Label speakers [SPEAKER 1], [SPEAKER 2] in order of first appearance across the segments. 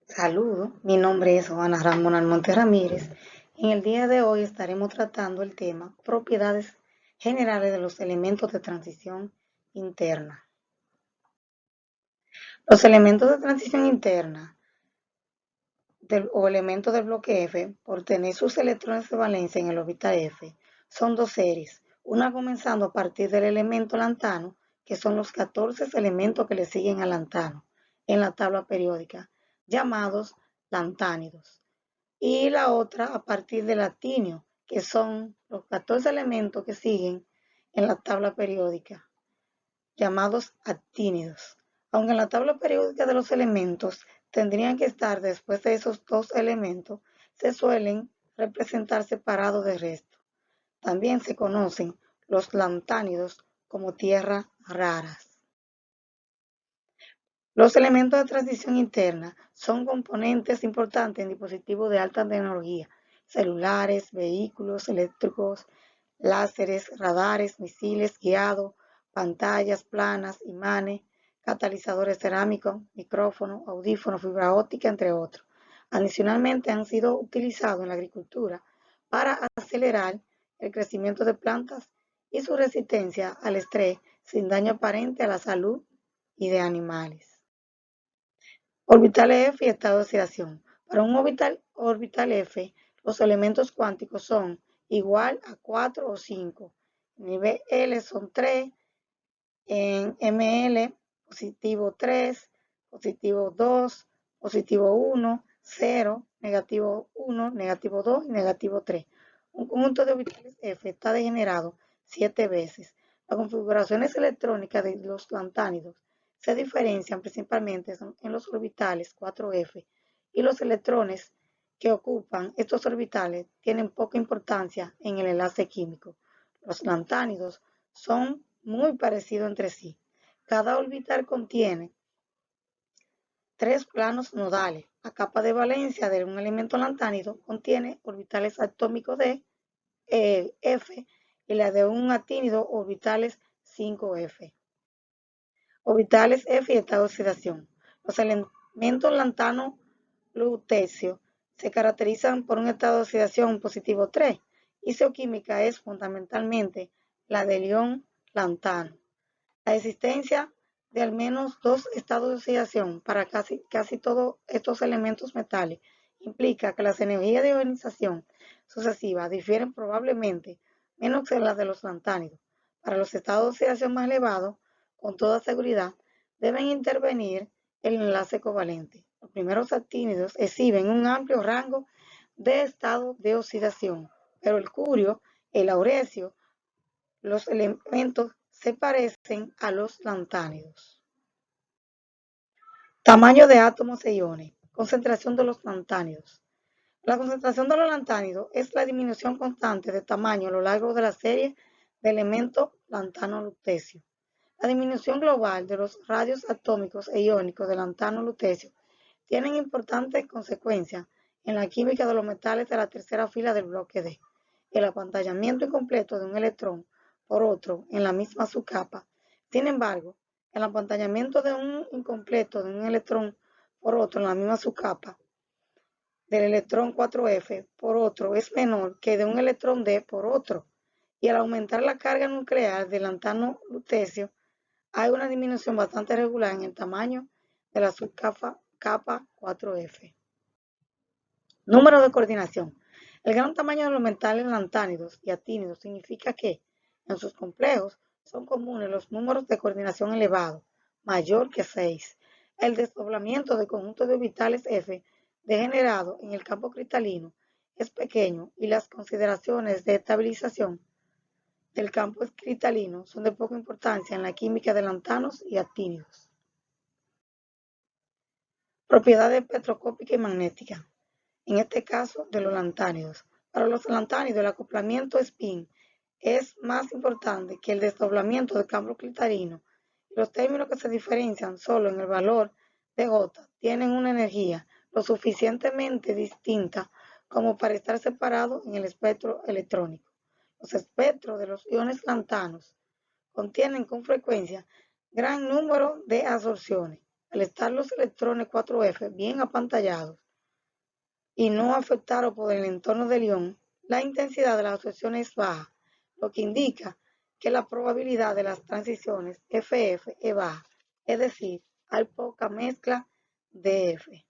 [SPEAKER 1] Saludos, mi nombre es Juana Ramón Almonte Ramírez. En el día de hoy estaremos tratando el tema propiedades generales de los elementos de transición interna. Los elementos de transición interna o elementos del bloque F, por tener sus electrones de valencia en el orbital F, son dos series, una comenzando a partir del elemento lantano, que son los 14 elementos que le siguen al lantano en la tabla periódica, llamados lantánidos. Y la otra a partir del actinio, que son los 14 elementos que siguen en la tabla periódica, llamados actínidos. Aunque en la tabla periódica de los elementos tendrían que estar después de esos dos elementos, se suelen representar separados del resto. También se conocen los lantánidos como tierras raras. Los elementos de transición interna son componentes importantes en dispositivos de alta tecnología, celulares, vehículos eléctricos, láseres, radares, misiles guiados, pantallas planas, imanes, catalizadores cerámicos, micrófonos, audífonos, fibra óptica, entre otros. Adicionalmente han sido utilizados en la agricultura para acelerar el crecimiento de plantas y su resistencia al estrés sin daño aparente a la salud y de animales. Orbitales F y estado de oxidación. Para un orbital F, los elementos cuánticos son igual a 4 o 5. En nivel L son 3, en ML positivo 3, positivo 2, positivo 1, 0, negativo 1, negativo 2 y negativo 3. Un conjunto de orbitales F está degenerado 7 veces. Las configuraciones electrónicas de los lantánidos se diferencian principalmente en los orbitales 4F y los electrones que ocupan estos orbitales tienen poca importancia en el enlace químico. Los lantánidos son muy parecidos entre sí. Cada orbital contiene 3 planos nodales. La capa de valencia de un elemento lantánido contiene orbitales atómicos de F y la de un actínido orbitales 5F. Orbitales F y estado de oxidación. Los elementos lantano-lutecio se caracterizan por un estado de oxidación positivo 3 y su química es fundamentalmente la del ion lantano. La existencia de al menos dos estados de oxidación para casi todos estos elementos metales implica que las energías de ionización sucesivas difieren probablemente menos que las de los lantánidos. Para los estados de oxidación más elevados, con toda seguridad, deben intervenir el enlace covalente. Los primeros actínidos exhiben un amplio rango de estados de oxidación, pero el curio, el aurecio, los elementos se parecen a los lantánidos. Tamaño de átomos e iones. Concentración de los lantánidos. La concentración de los lantánidos es la disminución constante de tamaño a lo largo de la serie de elementos lantano-lutecio. La disminución global de los radios atómicos e iónicos de lantano-lutecio tienen importantes consecuencias en la química de los metales de la tercera fila del bloque D. El apantallamiento incompleto de un electrón por otro en la misma subcapa. Sin embargo, el apantallamiento de un incompleto de un electrón por otro en la misma subcapa del electrón 4F por otro es menor que de un electrón D por otro, y al aumentar la carga nuclear del lantano-lutecio hay una disminución bastante regular en el tamaño de la subcapa 4F. Número de coordinación. El gran tamaño de los metales lantánidos y actínidos significa que, en sus complejos, son comunes los números de coordinación elevados, mayor que 6. El desdoblamiento del conjunto de orbitales F degenerado en el campo cristalino es pequeño y las consideraciones de estabilización del campo cristalino son de poca importancia en la química de lantanos y actínidos. Propiedades espectroscópicas y magnéticas. En este caso de los lantánidos. Para los lantánidos el acoplamiento spin es más importante que el desdoblamiento del campo cristalino. Los términos que se diferencian solo en el valor de J tienen una energía lo suficientemente distinta como para estar separados en el espectro electrónico. Los espectros de los iones lantanos contienen con frecuencia gran número de absorciones. al estar los electrones 4F bien apantallados y no afectados por el entorno del ion, la intensidad de la asociación es baja, lo que indica que la probabilidad de las transiciones FF es baja, es decir, hay poca mezcla de F.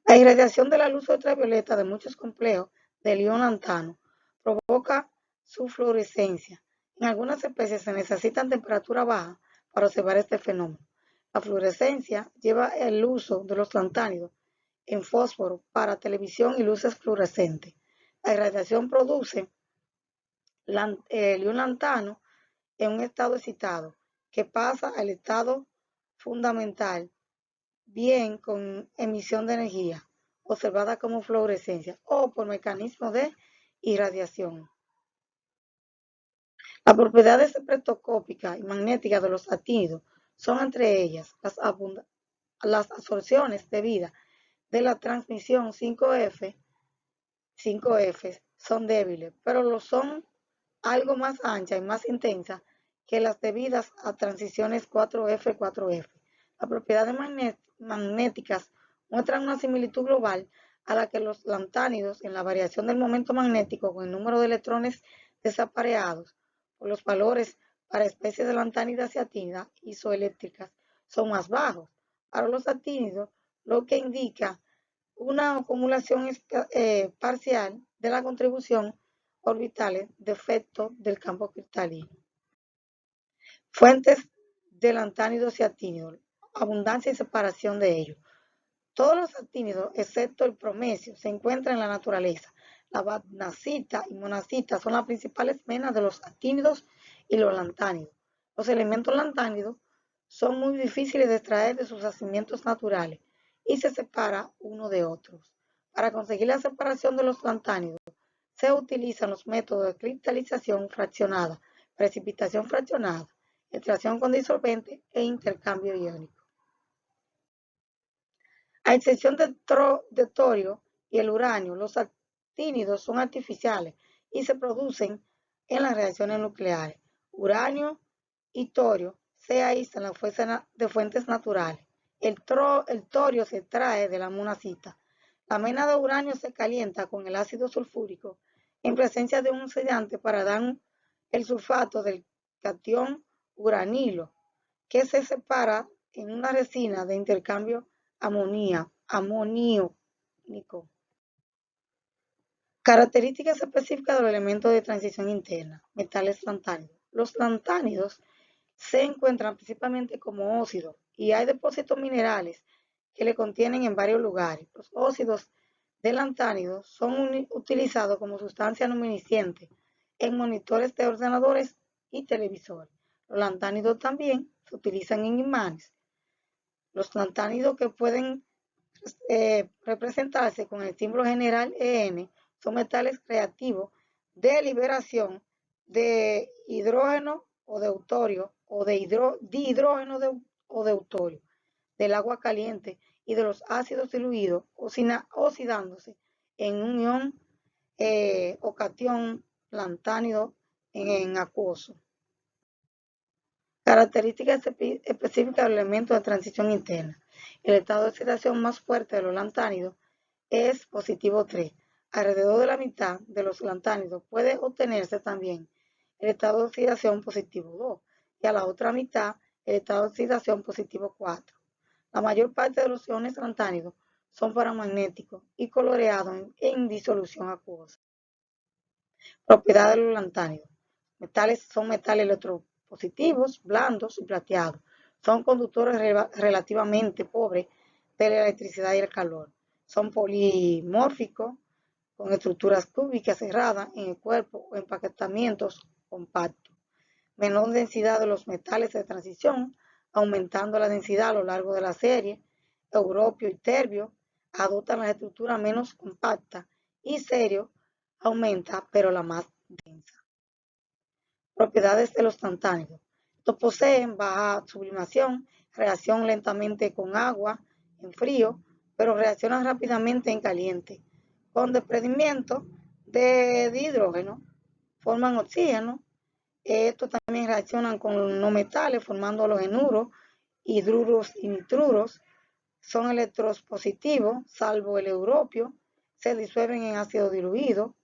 [SPEAKER 1] La irradiación de la luz ultravioleta de muchos complejos del ion lantano provoca su fluorescencia. En algunas especies se necesitan temperaturas bajas para observar este fenómeno. La fluorescencia lleva el uso de los lantánidos en fósforo para televisión y luces fluorescentes. La irradiación produce el ion lantano en un estado excitado que pasa al estado fundamental bien con emisión de energía, observada como fluorescencia o por mecanismo de irradiación. Las propiedades espectroscópicas y magnéticas de los actínidos son entre ellas las absorciones debidas de la transmisión 5F son débiles, pero lo son algo más anchas y más intensas que las debidas a transiciones 4F. Las propiedades magnéticas muestran una similitud global a la que los lantánidos en la variación del momento magnético con el número de electrones desapareados por los valores para especies de lantánidas y actínidas isoeléctricas son más bajos. Para los actínidos, lo que indica una acumulación parcial de la contribución orbitales de efecto del campo cristalino. Fuentes de lantánidos y actínidos, abundancia y separación de ellos. Todos los actínidos, excepto el promecio, se encuentran en la naturaleza. La badnacita y monacita son las principales menas de los actínidos y los lantánidos. Los elementos lantánidos son muy difíciles de extraer de sus yacimientos naturales y se separa uno de otros. Para conseguir la separación de los lantánidos, se utilizan los métodos de cristalización fraccionada, precipitación fraccionada, extracción con disolvente e intercambio iónico. A excepción de torio y el uranio, los actínidos son artificiales y se producen en las reacciones nucleares. Uranio y torio se aíslan de fuentes naturales. El torio se extrae de la monacita. La mena de uranio se calienta con el ácido sulfúrico en presencia de un sellante para dar el sulfato del catión uranilo, que se separa en una resina de intercambio amoniónico. Características específicas de los elementos de transición interna. Metales lantánidos. Los lantánidos se encuentran principalmente como óxidos y hay depósitos minerales que le contienen en varios lugares. Los óxidos de lantánidos son utilizados como sustancia luminiscente en monitores de ordenadores y televisores. Los lantánidos también se utilizan en imanes. Los lantánidos que pueden representarse con el símbolo general EN son metales reactivos de liberación de hidrógeno o deuterio o de dihidrógeno o deuterio del agua caliente y de los ácidos diluidos oxidándose en un ion o catión lantánido en acuoso. Características específicas del elemento de transición interna. El estado de oxidación más fuerte de los lantánidos es positivo 3. Alrededor de la mitad de los lantánidos puede obtenerse también el estado de oxidación positivo 2 y a la otra mitad el estado de oxidación positivo 4. La mayor parte de los iones lantánidos son paramagnéticos y coloreados en disolución acuosa. Propiedades de los lantánidos. Son metales electropositivos, blandos y plateados. Son conductores relativamente pobres de la electricidad y el calor. Son polimórficos, con estructuras cúbicas cerradas en el cuerpo o empaquetamientos compactos. Menor densidad de los metales de transición, aumentando la densidad a lo largo de la serie. Europio y terbio adoptan las estructuras menos compactas y cerio aumenta, pero la más densa. Propiedades de los lantánidos. Estos poseen baja sublimación, reaccionan lentamente con agua en frío, pero reaccionan rápidamente en caliente. Con desprendimiento de hidrógeno, forman oxígeno. Estos también reaccionan con no metales, formando los halogenuros hidruros y nitruros, son electrones positivos, salvo el europio, se disuelven en ácido diluido,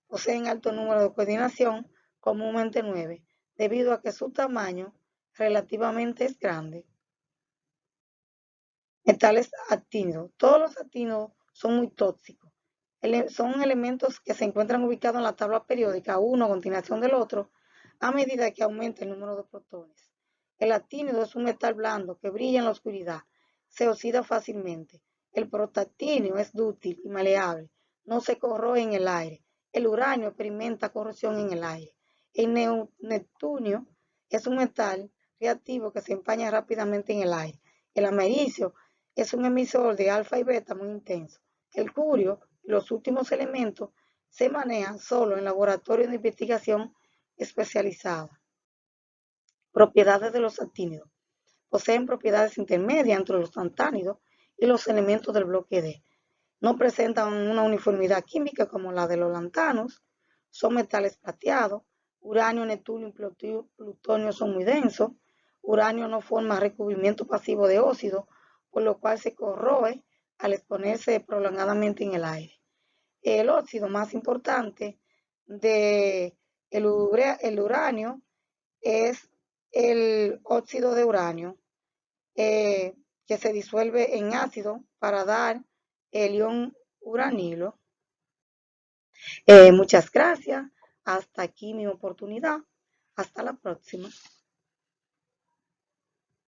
[SPEAKER 1] poseen alto número de coordinación, comúnmente 9, debido a que su tamaño relativamente es grande. Metales actínidos. Todos los actínidos son muy tóxicos. Son elementos que se encuentran ubicados en la tabla periódica, uno a continuación del otro, a medida que aumenta el número de protones. El actínido es un metal blando que brilla en la oscuridad, se oxida fácilmente. El protactínio es dúctil y maleable, no se corroe en el aire. El uranio experimenta corrosión en el aire. El neptunio es un metal reactivo que se empaña rápidamente en el aire. El americio es un emisor de alfa y beta muy intenso. El curio y los últimos elementos se manejan solo en laboratorios de investigación especializados. Propiedades de los actínidos. Poseen propiedades intermedias entre los lantánidos y los elementos del bloque D. No presentan una uniformidad química como la de los lantanos. Son metales plateados. Uranio, neptunio y plutonio son muy densos. Uranio no forma recubrimiento pasivo de óxido, por lo cual se corroe al exponerse prolongadamente en el aire. El óxido más importante del uranio es el óxido de uranio, que se disuelve en ácido para dar el ion uranilo. Muchas gracias. Hasta aquí mi oportunidad. Hasta la próxima.